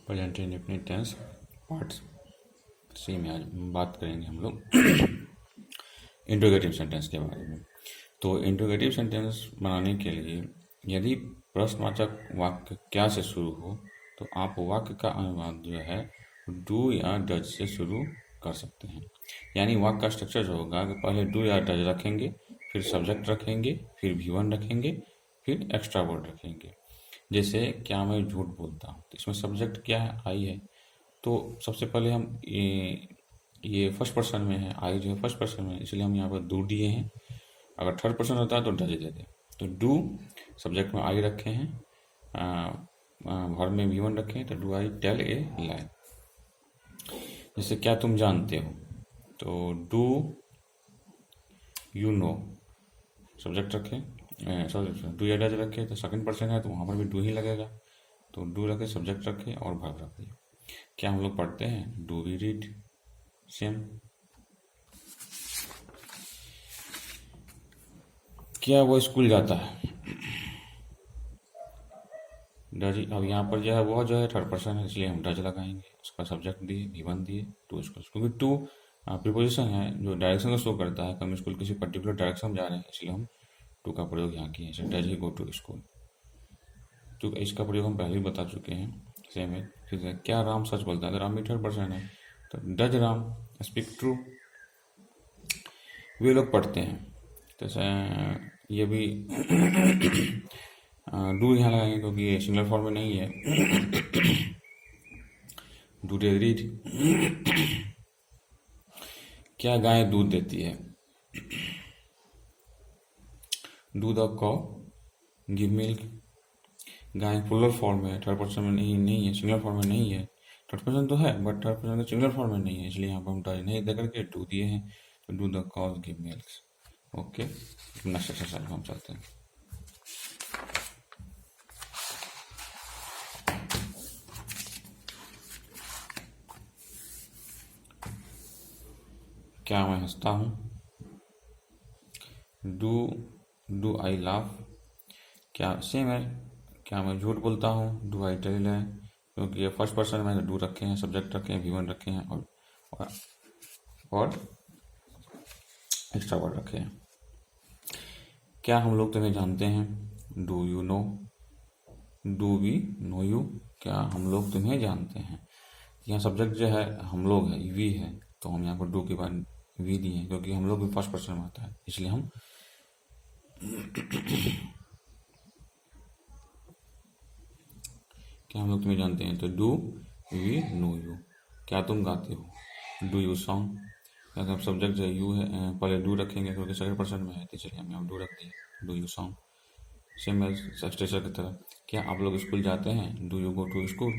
Present indefinite tense part C में आज बात करेंगे हम लोग इंट्रोगेटिव सेंटेंस के बारे में। तो इंट्रोगेटिव सेंटेंस बनाने के लिए यदि प्रश्नवाचक वाक्य क्या से शुरू हो तो आप वाक्य का अनुवाद जो है डू या डज से शुरू कर सकते हैं। यानी वाक्य का स्ट्रक्चर जो होगा कि पहले डू या डज रखेंगे, फिर सब्जेक्ट रखेंगे, फिर V1 रखेंगे, फिर एक्स्ट्रा वर्ड रखेंगे। जैसे क्या मैं झूठ बोलता हूँ, तो इसमें सब्जेक्ट क्या है, आई है। तो सबसे पहले हम ये फर्स्ट पर्सन में है, आई जो है फर्स्ट पर्सन में, इसलिए हम यहाँ पर डू दिए हैं। अगर थर्ड पर्सन होता है तो डज दे दे। तो डू सब्जेक्ट में आई रखे हैं, वर्ब में V1 रखे हैं, तो डू आई टेल ए लाई। जैसे क्या तुम जानते हो, तो डू यू नो सब्जेक्ट रखें, डू या डज रखे, तो सेकंड पर्सन है तो वहाँ पर भी डू ही लगेगा। तो डू रखे, सब्जेक्ट रखे और वर्ब रख दिए। क्या हम लोग पढ़ते हैं, डू वी रीड, सेम। क्या वो स्कूल जाता है, डज। अब यहाँ पर जो है वह जो है थर्ड पर्सन है, इसलिए हम डज लगाएंगे। उसका सब्जेक्ट दिए, V1 दिए, टू स्कूल, क्योंकि टू प्रीपोजिशन है जो डायरेक्शन को शो करता है कि हम स्कूल किसी पर्टिकुलर डायरेक्शन में जा रहे हैं, इसलिए हम टू का प्रयोग यहाँ किए हैं। Does he go to school. तो इसका प्रयोग हम पहले ही बता चुके हैं, सेम है। फिर क्या राम सच बोलता है, तो राम भी थर्ड पर्सन है, तो डज राम स्पीक ट्रू। वे लोग पढ़ते हैं, तो ये भी डू यहाँ लगाएंगे क्योंकि ये सिंगुलर फॉर्म में नहीं है। Do they read. क्या गाय दूध देती है, डू द कॉ गिव मिल्क। गाय प्लुरल फॉर्म में, थर्ड पर्सन में नहीं है, सिंगुलर फॉर्म में नहीं है। थर्ड पर्सन तो है बट थर्ड पर्सन तो सिंगुलर फॉर्म में नहीं है, इसलिए यहाँ पर हम डज नहीं दे करके डू दिए हैं। तो do the cause give milk. Okay, next exercise हम चलते हैं। क्या मैं हंसता हूँ, डू आई लाफ। क्या सेम है, क्या मैं झूठ बोलता हूँ, डू आई टेल है, क्योंकि ये फर्स्ट पर्सन में डू रखे हैं, सब्जेक्ट रखे हैं, V1 रखे हैं और एक्स्ट्रा वर्ड रखे हैं। क्या हम लोग तुम्हें जानते हैं, do you know, do we know you. क्या हम लोग तुम्हें जानते हैं। यहाँ सब्जेक्ट जो है हम लोग है, वी है, तो हम यहाँ पर डू के बाद वी दिए हैं क्योंकि हम लोग भी फर्स्ट पर्सन में आता है, इसलिए हम क्या हम लोग तुम्हें जानते हैं, तो डू वी नो यू। क्या तुम गाते हो, डू यू सॉन्ग। अगर सब्जेक्ट जो यू है, पहले डू रखेंगे क्योंकि सेकंड पर्सन में है, तो चलिए हम यहाँ डू रख दिए, do you song. Same as structure की तरह, क्या आप लोग स्कूल जाते हैं, do you go to school.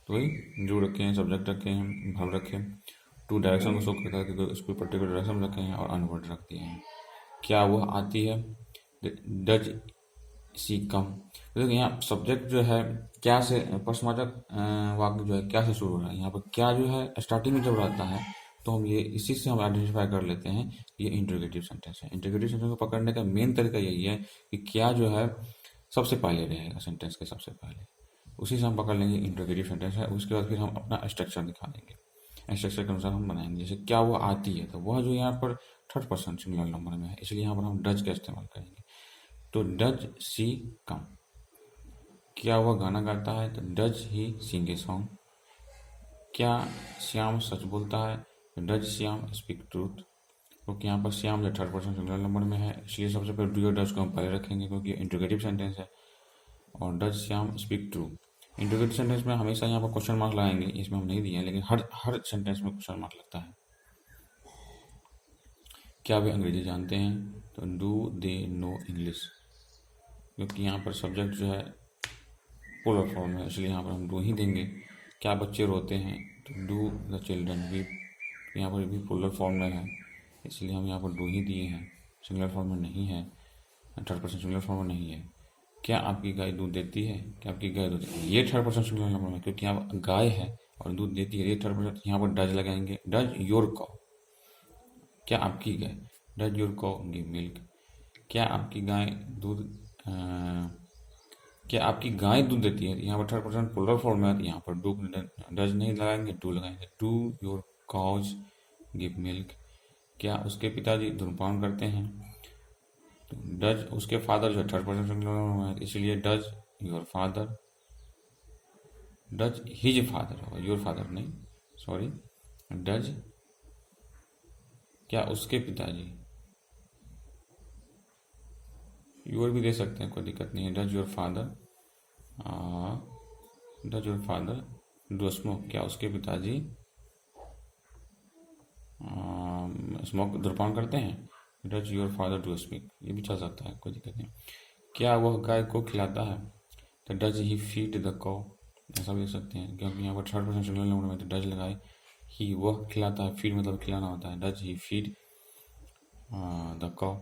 तो वही डू रखे हैं, सब्जेक्ट रखे हैं, वर्ब रखे हैं। टू डायरेक्शन को शो करता है कि स्कूल पर्टिकुलर डायरेक्शन में रखे हैं और अनवर्ड रख दिए हैं। क्या वह आती है, डज सी कम। देखिए यहाँ सब्जेक्ट जो है क्या से, प्रश्नवाचक वाक्य जो है क्या से शुरू हो रहा है। यहाँ पर क्या जो है स्टार्टिंग में जब रहता है तो हम ये इसी से हम आइडेंटिफाई कर लेते हैं ये इंट्रोगेटिव सेंटेंस है। इंट्रोगेटिव सेंटेंस को पकड़ने का मेन तरीका यही है कि क्या जो है सबसे पहले रहेगा सेंटेंस के सबसे पहले, उसी से हम पकड़ लेंगे इंट्रोगेटिव सेंटेंस है। उसके बाद फिर हम अपना स्ट्रक्चर दिखा देंगे, स्ट्रक्चर के अनुसार हम बनाएंगे। जैसे क्या वो आती है, तो वह जो यहाँ पर थर्ड पर्सन सिंगुलर नंबर में है, इसलिए यहाँ पर हम डज का इस्तेमाल करेंगे। तो डज सी कम। क्या वह गाना गाता है, तो does he Singh a song. क्या श्याम सच बोलता है, तो डज श्याम स्पीक ट्रूथ। क्योंकि यहाँ पर श्याम जो थर्ड पर्सन सिंगुलर नंबर में है, इसलिए सबसे पहले डू या डज को हम पहले रखेंगे क्योंकि इंट्रोगेटिव सेंटेंस है। और does Shyam speak true. Interrogative sentence में हमेशा यहाँ पर क्वेश्चन मार्क लगाएंगे, इसमें हम नहीं दिए हैं, लेकिन हर सेंटेंस में क्वेश्चन मार्क लगता है। क्या वे अंग्रेजी जानते हैं, तो डू दे नो इंग्लिश। क्योंकि यहाँ पर सब्जेक्ट जो है प्लुरल फॉर्म है, इसलिए यहाँ पर हम डू ही देंगे। क्या बच्चे रोते हैं, तो डू द चिल्ड्रन वीप। यहाँ पर भी प्लुरल फॉर्म में है, इसलिए हम यहाँ पर डू ही दिए हैं, सिंगुलर फॉर्म में नहीं है, थर्ड पर्सन सिंगुलर फॉर्म में नहीं है। क्या आपकी गाय दूध देती है, क्या आपकी गाय दूध देती है, ये थर्ड पर्सन सिंगुलर नंबर में, क्योंकि यहाँ गाय है और दूध देती है, ये थर्ड पर्सन, यहाँ पर डज लगाएंगे, डज योर कॉ। क्या आपकी गाय, डज योर कॉ गिव मिल्क। क्या आपकी गाय दूध क्या आपकी गाय दूध देती है? यहाँ पर थर्ड पर्सन प्लूरल फॉर्म में है, यहाँ पर डू डज नहीं लगाएंगे, डू लगाएंगे। Do your cows give milk? क्या उसके पिताजी धूम्रपान करते हैं? तो डज उसके फादर जो थर्ड पर्सन सिंगुलर है, इसलिए does your father, does his father होगा, योर फादर नहीं, सॉरी। डज क्या उसके पिताजी, योर भी दे सकते हैं, कोई दिक्कत नहीं है। Does your father, does your father do smoke? क्या उसके पिताजी स्मोक धूम्रपान करते हैं? Does your father do smoke? ये भी चल सकता है, कोई दिक्कत नहीं। क्या वह गाय को खिलाता है? तो डज ही फीड द कौ? ऐसा भी देख सकते हैं, क्योंकि यहाँ पर थर्ड पर्सन सिंगुलर में तो डज लगाए, ही वह खिलाता है, फीड मतलब खिलाना होता है। डज ही फीड द कौ?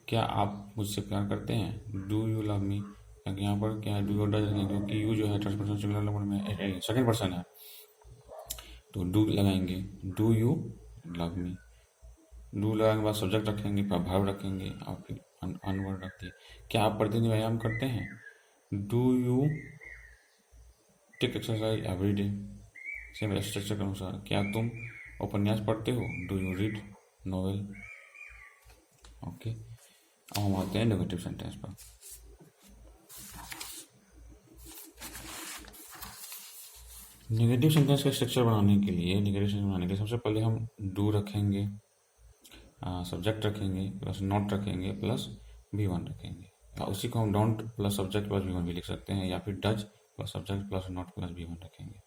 क्या आप मुझसे प्यार करते हैं? Do you love me? क्योंकि यहाँ पर क्या है, डू और डज, क्योंकि यू जो है थर्ड पर्सन सिंगुलर में सेकंड पर्सन है, तो डू लगाएंगे। Do you love me? Do लगाने के बाद सब्जेक्ट रखेंगे, फिर वर्ब रखेंगे और फिर अनवर्ड रखिए। क्या आप प्रतिदिन व्यायाम करते हैं? Do you take exercise every day? Same structure के अनुसार। क्या तुम उपन्यास पढ़ते हो? Do you read novel? Okay, अब हम आते हैं नेगेटिव सेंटेंस पर। नेगेटिव सेंटेंस का स्ट्रक्चर बनाने के लिए सबसे पहले हम डू रखेंगे, सब्जेक्ट रखेंगे, प्लस नॉट रखेंगे, प्लस V1 रखेंगे। उसी को हम don't plus subject plus V1 भी लिख सकते हैं, या फिर does plus subject plus not plus V1 रखेंगे,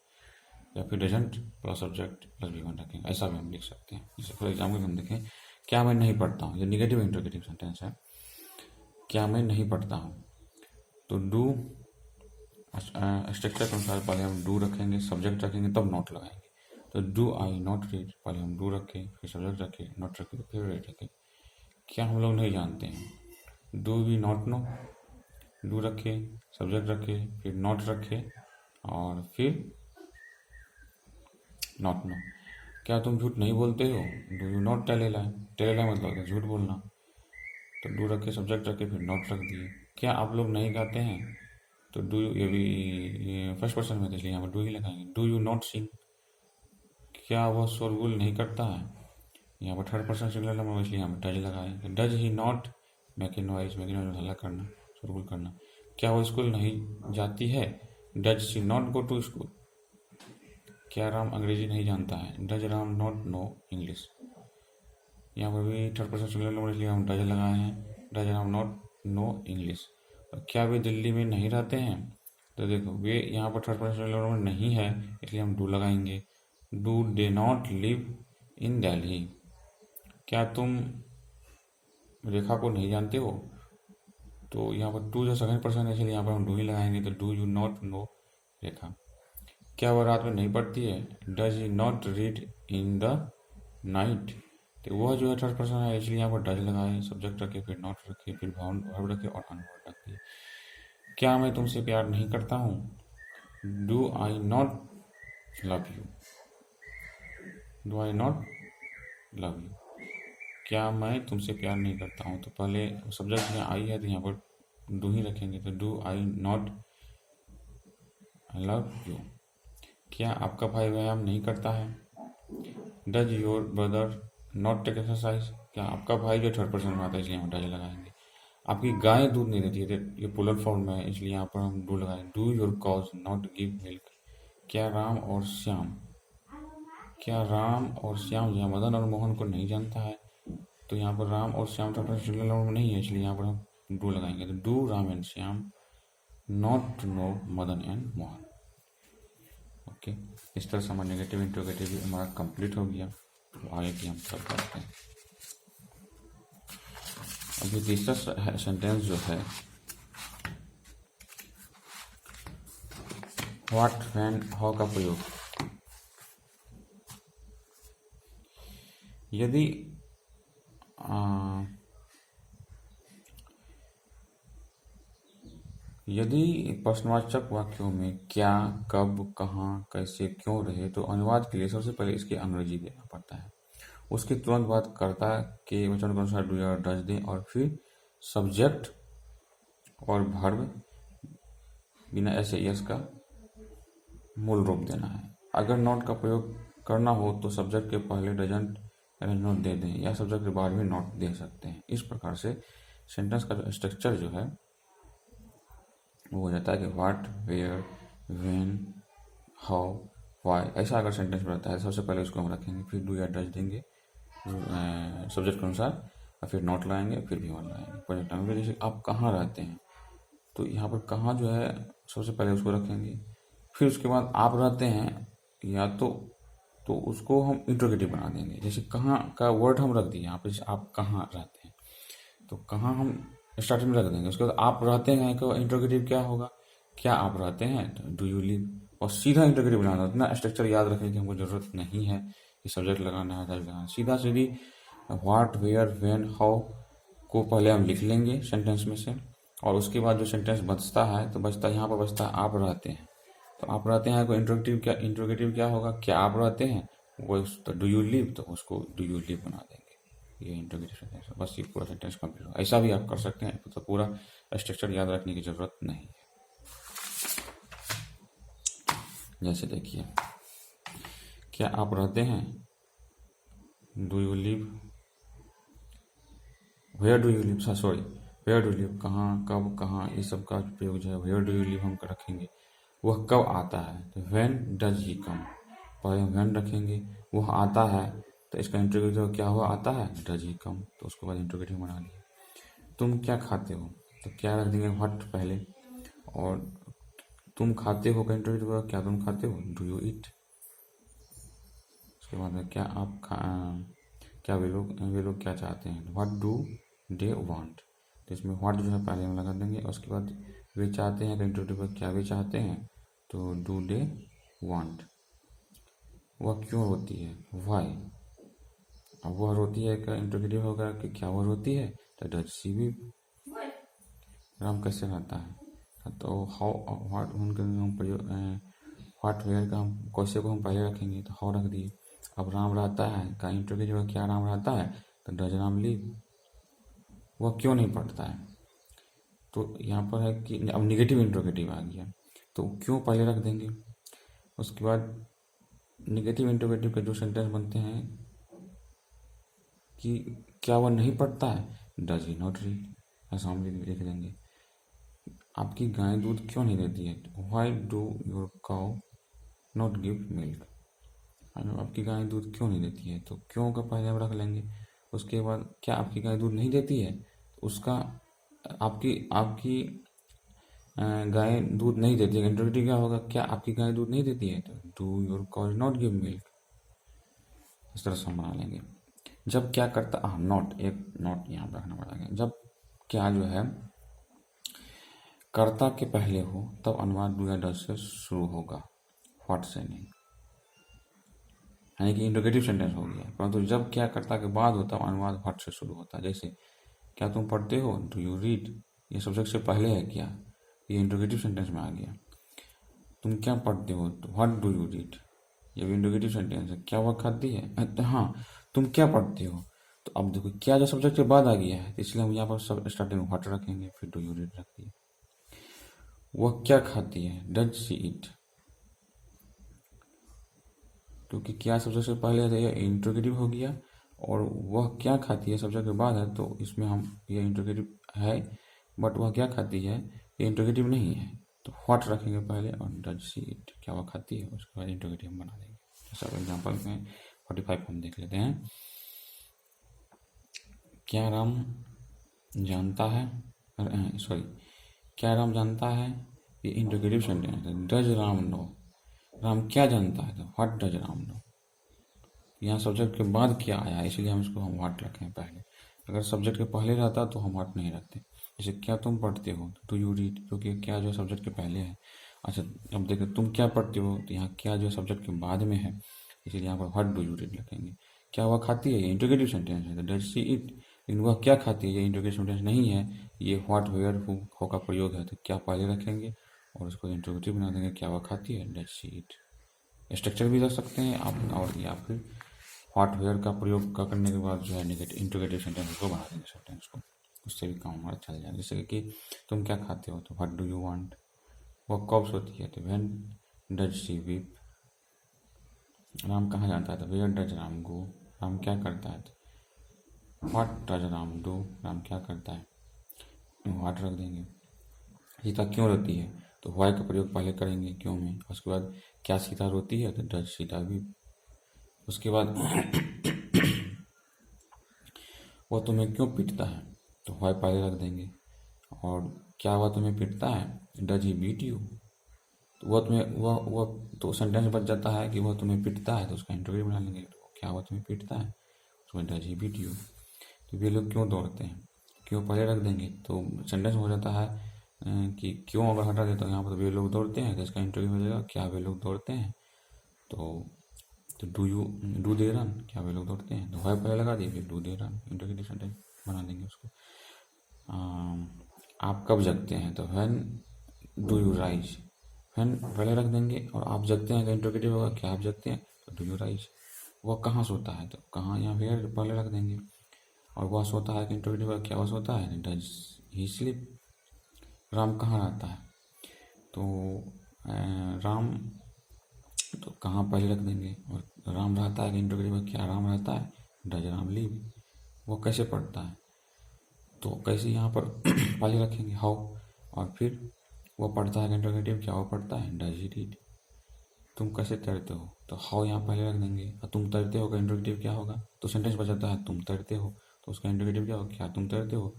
या फिर doesn't plus subject plus V1 रखेंगे। ऐसा भी हम लिख सकते हैं। जैसे फॉर एग्जाम्पल हम देखें, क्या मैं नहीं पढ़ता हूँ, ये निगेटिव इंटरोगेटिव सेंटेंस है। क्या मैं नहीं पढ़ता हूँ, तो डू स्ट्रक्चर के अनुसार पहले हम डू रखेंगे, सब्जेक्ट रखेंगे, तब नॉट लगाएंगे। तो डू आई नॉट रीड, पहले हम डू रखें, फिर सब्जेक्ट रखें, नॉट रखें, फिर रीड रखें। क्या हम लोग नहीं जानते हैं? Do we not know? Do रखे, सब्जेक्ट रखे, फिर नॉट रखे और फिर नॉट नो। क्या तुम झूठ नहीं बोलते हो? Do you not tell a lie? Tell a lie मतलब होता है झूठ बोलना, तो डू रखे, सब्जेक्ट रखे, फिर नॉट रख दिए। क्या आप लोग नहीं गाते हैं? तो डू, ये भी फर्स्ट पर्सन में, इसलिए यहाँ पर डू ही लगाएंगे। डू यू नॉट सिंग? क्या वह शोरगुल नहीं करता है? यहाँ पर थर्ड पर्सन सिंगुलर नंबर, इसलिए यहाँ पर डज लगाए। Does he not make a noise? Make a noise हल्ला करना, शोरगुल करना। क्या वो स्कूल नहीं जाती है? Does she not go to school? क्या राम अंग्रेजी नहीं जानता है? Does Ram not know English? यहाँ पर भी थर्ड पर्सन सिंगुलर नंबर, इसलिए हम डज लगाए हैं। Does Ram not know English? क्या वे दिल्ली में नहीं रहते हैं? तो देखो, वे यहाँ पर थर्ड पर्सन सिंगुलर नंबर नहीं है, इसलिए हम डू लगाएंगे। Do they not live in Delhi? क्या तुम रेखा को नहीं जानते हो? तो यहाँ पर टू जो सेकंड पर्सन है, इसलिए यहाँ पर हम डू ही लगाएंगे। तो डू यू नॉट नो रेखा? क्या वह रात में नहीं पढ़ती है? Does he not read in the night? तो वह जो है थर्ड पर्सन है, इसलिए यहाँ पर डज लगाए, सब्जेक्ट रखे, फिर नॉट रखे, फिर वर्ब रखे और अनवर्ड रखे। क्या मैं तुमसे प्यार नहीं करता हूँ? Do I not love you? Do I not love you? क्या मैं तुमसे प्यार नहीं करता हूँ? तो पहले सब्जेक्ट यहाँ आई है, तो यहाँ पर डू ही रखेंगे। तो do I not love you? क्या आपका भाई व्यायाम नहीं करता है? Does your brother not take exercise? क्या आपका भाई जो थर्ड पर्सन में आता है, इसलिए हम डज लगाएंगे। आपकी गाय दूध नहीं देती है, ये प्लूरल फॉर्म में है, इसलिए यहाँ पर हम डू लगाएंगे। Do your cause not give milk? क्या राम और श्याम जो है मदन और मोहन को नहीं जानता है? तो यहाँ पर राम और श्याम थर्ड पर्सन सिंगुलर में नहीं है, इसलिए यहाँ पर हम डू लगाएंगे। तो do Ram and Shyam not know Madan and Mohan? Okay, इस तरह से हमारा नेगेटिव इंटरोगेटिव भी हमारा कंप्लीट हो गया। तो आगे की हम सब करते हैं। अभी तीसरा सेंटेंस जो है, व्हाट, व्हेन, हाउ का प्रयोग। यदि प्रश्नवाचक वाक्यों में क्या, कब, कहाँ, कैसे, क्यों रहे, तो अनुवाद के लिए सबसे पहले इसकी अंग्रेजी देना पड़ता है। उसके तुरंत बाद कर्ता के वचन के अनुसार डू या डज दें और फिर सब्जेक्ट और वर्ब बिना एस या एस का मूल रूप देना है। अगर नॉट का प्रयोग करना हो तो सब्जेक्ट के पहले डजंट नोट दे दें या सब्जेक्ट के बाद भी नोट दे सकते हैं। इस प्रकार से सेंटेंस का जो स्ट्रक्चर जो है वो हो जाता है कि what, where, when, how, why. ऐसा अगर सेंटेंस में रहता है सबसे पहले उसको हम रखेंगे, फिर डू या डज देंगे सब्जेक्ट के अनुसार, और फिर नॉट लाएंगे, फिर भी वन लाएंगे। फॉर एग्जाम्पल जैसे आप कहाँ रहते हैं, तो यहाँ पर कहाँ जो है सबसे पहले उसको रखेंगे, फिर उसके बाद आप रहते हैं या तो उसको हम इंट्रोगेटिव बना देंगे। जैसे कहाँ का वर्ड हम रख दिए यहाँ पे, जैसे आप कहाँ रहते हैं तो कहाँ हम स्टार्टिंग में रख देंगे। उसके बाद आप रहते हैं का इंट्रोगेटिव क्या होगा, क्या आप रहते हैं, तो डू यू लिव। और सीधा इंट्रोगेटिव बनाना, उतना स्ट्रक्चर याद रखने की हमको जरूरत नहीं है कि सब्जेक्ट लगाना है डज लगाना। सीधा सीधी व्हाट, वेयर, व्हेन, हाउ को पहले हम लिख लेंगे सेंटेंस में से, और उसके बाद जो सेंटेंस बचता है तो बचता यहाँ पर बचता है आप रहते हैं। तो आप रहते हैं को इंट्रोगेटिव क्या होगा, क्या आप रहते हैं, वो तो डू यू लिव, तो उसको डू यू लिव बना देंगे। ये इंट्रोगेटिव सेंटेंस है। बस ये पूरा सेंटेंस कंप्लीट हो। ऐसा भी आप कर सकते हैं, तो पूरा स्ट्रक्चर याद रखने की जरूरत नहीं है। जैसे देखिए, क्या आप रहते हैं, do you live, where do you live, sorry where do live, कहाँ, कब, कहाँ, ये सब का प्रयोग जो है वेयर डू यू लिव हम रखेंगे। वह कब आता है, तो व्हेन डज ही कम, पहले व्हेन रखेंगे। वह आता है तो इसका इंट्रोगेटिव क्या हुआ, आता है, डज ही कम, तो उसके बाद इंट्रोगेटिव बना लिया। तुम क्या खाते हो, तो क्या रख देंगे व्हाट पहले, और तुम खाते हो का इंट्रोगेटिव होगा क्या तुम खाते हो, डू यू ईट। उसके बाद में क्या आप क्या वे लोग क्या चाहते हैं, व्हाट डू दे वांट। तो इसमें व्हाट जो है पहले हम लगा देंगे, और उसके बाद वे चाहते हैं का इंट्रोगेटिव क्या वे चाहते हैं, तो डू दे वांट। वह क्यों रोती है, व्हाई। अब वह रोती है का इंट्रोगेटिव होगा कि क्या वह रोती है, तो डज शी वीप। राम कैसे रहता है, तो हाउ, व्हाट उनके हम प्रयोग व्हाट वेयर का हम कैसे को हम पहले रखेंगे, तो हाउ रख दिए। अब राम रहता है का इंट्रोगेटिव क्या राम रहता है, तो डज राम लिव। वह क्यों नहीं पढ़ता है, तो यहाँ पर है कि अब निगेटिव इंट्रोगेटिव आ गया, तो क्यों पहले रख देंगे। उसके बाद निगेटिव इंट्रोगेटिव के जो सेंटेंस बनते हैं कि क्या वह नहीं पढ़ता है, डज ही नॉट रीड, ऐसा हम लिख देंगे। आपकी गाय दूध क्यों नहीं देती है, why do your cow not give milk. आपकी गाय दूध क्यों नहीं देती है, तो क्यों का पहले हम रख लेंगे। उसके बाद क्या आपकी गाय दूध नहीं देती है, तो उसका आपकी गाय दूध नहीं देती है, इंट्रोगेटिव क्या होगा, क्या आपकी गाय दूध नहीं देती है, तो do your cow not give milk. इस तरह से हम बना लेंगे। जब क्या करता, नॉट, एक नॉट यहाँ रखना पड़ेगा। जब क्या जो है कर्ता के पहले हो तब अनुवाद डू या डज से शुरू होगा, व्हाट से नहीं, यानी कि इंट्रोगेटिव सेंटेंस हो गया। परंतु जब क्या कर्ता के बाद हो तब अनुवाद व्हाट से शुरू होता है। जैसे क्या तुम पढ़ते हो, डू यू रीड, ये सब्जेक्ट से पहले है क्या, ये इंट्रोगेटिव सेंटेंस में आ गया। तुम क्या पढ़ते हो, तो व्हाट डू यू रीड, ये भी इंट्रोगेटिव सेंटेंस है। क्या वह खाती है, तो हाँ तुम क्या पढ़ते हो, तो अब देखो क्या जो सब्जेक्ट के बाद आ गया है, इसलिए हम यहाँ पर सब स्टार्टिंग में व्हाट रखेंगे, फिर डू यू रीड रख दिए। वह क्या खाती है, डज शी ईट, क्योंकि क्या सब्जेक्ट से पहले है तो यह इंट्रोगेटिव हो गया, और वह क्या खाती है सब्जेक्ट के बाद है, तो इसमें हम यह इंट्रोगेटिव है, बट वह क्या खाती है ये इंट्रोगेटिव नहीं है, तो व्हाट रखेंगे पहले, और डज शी ईट क्या वह खाती है, उसके बाद इंट्रोगेटिव बना देंगे। सब एग्जाम्पल में 45 हम देख लेते हैं। क्या राम जानता है, सॉरी क्या राम जानता है, ये इंट्रोगेटिव सेंटेंस है। डज राम नो, राम क्या जानता है, तो व्हाट डज राम नो। यहाँ सब्जेक्ट के बाद क्या आया, इसलिए हम इसको हम व्हाट रखें पहले। अगर सब्जेक्ट के पहले रहता तो हम व्हाट नहीं रखते। जैसे क्या तुम पढ़ते हो, तो यू रीड, क्योंकि क्या जो सब्जेक्ट के पहले है। अच्छा अब देखो तुम क्या पढ़ते हो, तो यहाँ क्या जो सब्जेक्ट के बाद में है, इसलिए यहाँ पर व्हाट डू यू रीड रखेंगे। क्या वह खाती है, ये इंट्रोगेटिव सेंटेंस है, तो डज शी ईट। लेकिन वह क्या खाती है, ये इंट्रोगेटिव सेंटेंस नहीं है, ये व्हाट वेयर हु का प्रयोग है, तो क्या पहले रखेंगे और उसको इंट्रोगेटिव बना देंगे, क्या वह खाती है, डज शी ईट। स्ट्रक्चर भी रख सकते हैं आप, और या फिर व्हाट वेयर का प्रयोग करने के बाद जो है नेगेटिव इंट्रोगेटिव सेंटेंस को बना देंगे सेंटेंस को, उससे भी काम हमारा चल जाएगा। जैसे कि तुम क्या खाते हो, तो व्हाट डू यू वांट, वह कब सोती है, तो when does she weep. Ram कहाँ जाता है, तो वेयर डज राम गो। राम क्या करता है, तो what does Ram do. Ram क्या करता है, व्हाट रख देंगे। सीता क्यों रोती है, तो व्हाई का प्रयोग पहले करेंगे क्यों में। उसके बाद क्या सीता रोती है, तो डज सीता वीप। उसके बाद वह तुम्हें क्यों पीटता है, तो व्हाई पहले रख देंगे। और क्या वह तुम्हें पीटता है, डज ही बीट यू। तो वह तुम्हें वह तो सेंटेंस बच जाता है कि वह तुम्हें पीटता है, तो उसका इंटरव्यू बना लेंगे। तो क्या वह तुम्हें पीटता है, उसमें डज ही बीट यू। तो वे लोग क्यों दौड़ते हैं, क्यों पहले रख देंगे, तो सेंटेंस हो जाता है कि क्यों अगर हटा देता हूँ यहाँ पर, तो वे लोग दौड़ते हैं, तो इसका इंटरव्यू हो जाएगा क्या वे लोग दौड़ते हैं। तो डू दे रन, क्या वे लोग दौड़ते हैं, तो व्हाई पहले लगा दिए, फिर do they run, interview sentence बना देंगे उसको। आप कब जगते हैं, तो when do you rise. When पहले रख देंगे और आप जगते हैं, तो इंटरोगेटिव होगा क्या आप जगते हैं, तो डू यू राइज। वह कहाँ सोता है, तो कहाँ यहाँ वेयर पहले रख देंगे। और वह सोता है, इंटरोगेटिव होगा क्या वह सोता है, डज ही स्लीप। राम कहाँ रहता है, तो राम तो कहाँ पहले रख देंगे। और राम रहता है, इंटरोगेटिव क्या राम रहता है, डज राम लीव। वो कैसे पढ़ता है, तो कैसे यहाँ पर पहले रखेंगे हाउ। और फिर वो पढ़ता है, इंटरोगेटिव क्या वो पढ़ता है, डज ही रीड। तुम कैसे तैरते हो, तो हाउ यहाँ पहले रख देंगे। और तुम तैरते हो का इंटरोगेटिव क्या होगा, तो सेंटेंस बच जाता है तुम तैरते हो, तो उसका इंटरोगेटिव क्या होगा, क्या तुम तैरते हो,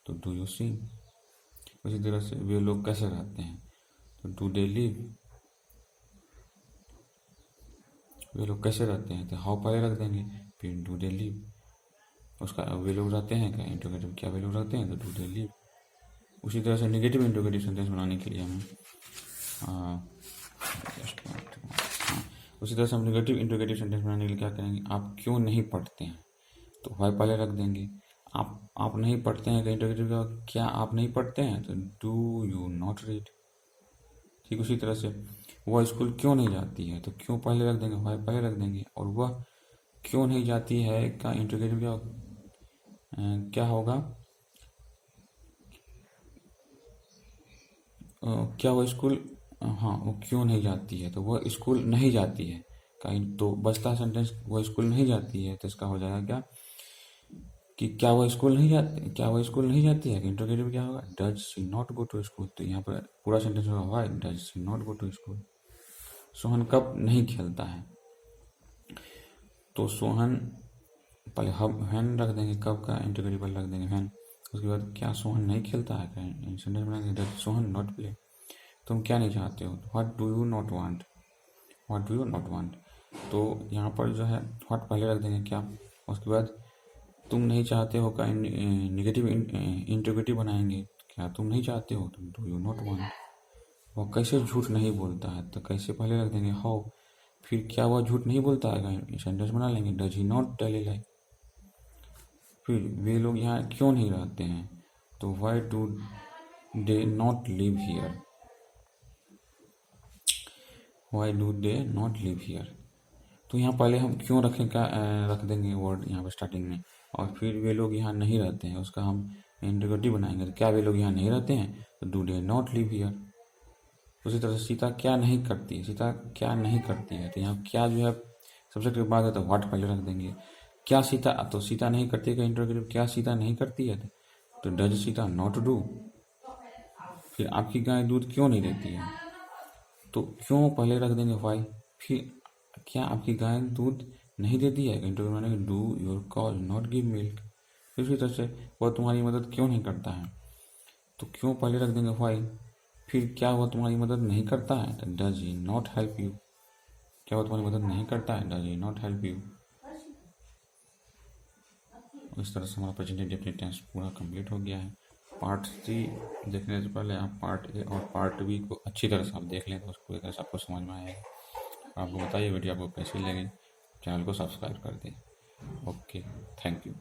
तो डू यू स्विम। उसी तरह से वे लोग कैसे रहते हैं, तो डू दे लिव। वे लोग कैसे रहते हैं, तो हाउ पहले रख देंगे, फिर डू दे लिव। उसका वे लोग रहते हैं क्या इंटरोगेटिव क्या वे लोग रहते हैं, तो डू दे लिव। उसी तरह से नेगेटिव इंटरोगेटिव सेंटेंस बनाने के लिए हमें उसी तरह से हम नेगेटिव इंटरोगेटिव सेंटेंस बनाने के लिए क्या करेंगे, आप क्यों नहीं पढ़ते हैं, तो व्हाई पहले रख देंगे। आप नहीं पढ़ते हैं, इंटरोगेटिव क्या आप नहीं पढ़ते हैं, तो डू यू नॉट रीड। ठीक उसी तरह से वह स्कूल क्यों नहीं जाती है, तो क्यों पहले रख देंगे, व्हाई पहले रख देंगे। और वह क्यों नहीं जाती है का इंटरोगेटिव क्या होगा, क्या वो स्कूल, हाँ वो क्यों नहीं जाती है, तो वह स्कूल नहीं जाती है कहीं, तो बचता सेंटेंस वह स्कूल नहीं जाती है, तो इसका हो जाएगा क्या कि क्या वह स्कूल नहीं जाती, क्या वह स्कूल नहीं जाती है, इंटरोगेटिव क्या होगा, does she not go to school. तो यहाँ पर पूरा सेंटेंस होगा why does she not go to school. Sohan कब नहीं खेलता है, तो सोहन पहले हम व्हेन रख देंगे, कब का इंटरोगेटिव रख देंगे व्हेन। उसके बाद क्या सोहन नहीं खेलता है, सेंटेंस बनाएंगे डज सोहन नॉट प्ले। तुम क्या नहीं चाहते हो, what do you not want, what do you not want. तो यहाँ पर जो है व्हाट पहले रख देंगे क्या, उसके बाद तुम नहीं चाहते हो का निगेटिव इंटरोगेटिव बनाएंगे, क्या तुम नहीं चाहते हो, तो डू यू नॉट वांट। वह कैसे झूठ नहीं बोलता है, तो कैसे पहले रख देंगे हाउ। फिर क्या वह झूठ नहीं बोलता है, सेंटेंस बना लेंगे does he not tell a lie. फिर वे लोग यहाँ क्यों नहीं रहते हैं, तो why do they not live here, why do they not live here. तो यहाँ पहले हम क्यों रखें का रख देंगे वर्ड यहाँ पर स्टार्टिंग में। और फिर वे लोग यहाँ नहीं रहते हैं, उसका हम इंटरोगेटिव बनाएंगे, तो क्या वे लोग यहाँ नहीं रहते हैं, तो do they not live here. उसी तरह से सीता क्या नहीं करती है, सीता क्या नहीं करती है, तो यहाँ क्या जो है सब्जेक्ट के बाद है, तो व्हाट पहले रख देंगे। क्या सीता, तो सीता नहीं करती है का इंटरोगेटिव क्या सीता नहीं करती है, तो डज सीता नॉट डू। फिर आपकी गाय दूध क्यों नहीं देती है, तो क्यों पहले रख देंगे व्हाई। फिर क्या आपकी गाय दूध नहीं देती है, इंटरव्यू में do your call not give milk. फिर उसी तरह से वह तुम्हारी मदद क्यों नहीं करता है, तो क्यों पहले रख देंगे व्हाई। फिर क्या वह तुम्हारी मदद नहीं करता है, तो does he not help you. क्या वह तुम्हारी मदद नहीं करता है, does he not help you. इस तरह से हमारा प्रेजेंट इंडेफिनिट टेंस पूरा कंप्लीट हो गया है। पार्ट 3 देखने से पहले आप पार्ट ए और पार्ट बी को अच्छी तरह से आप देख लें, तो उसको तरह से आपको समझ में आएगा। आपको बताइए वीडियो आपको कैसी लगी, चैनल को सब्सक्राइब कर दें। Okay, thank you.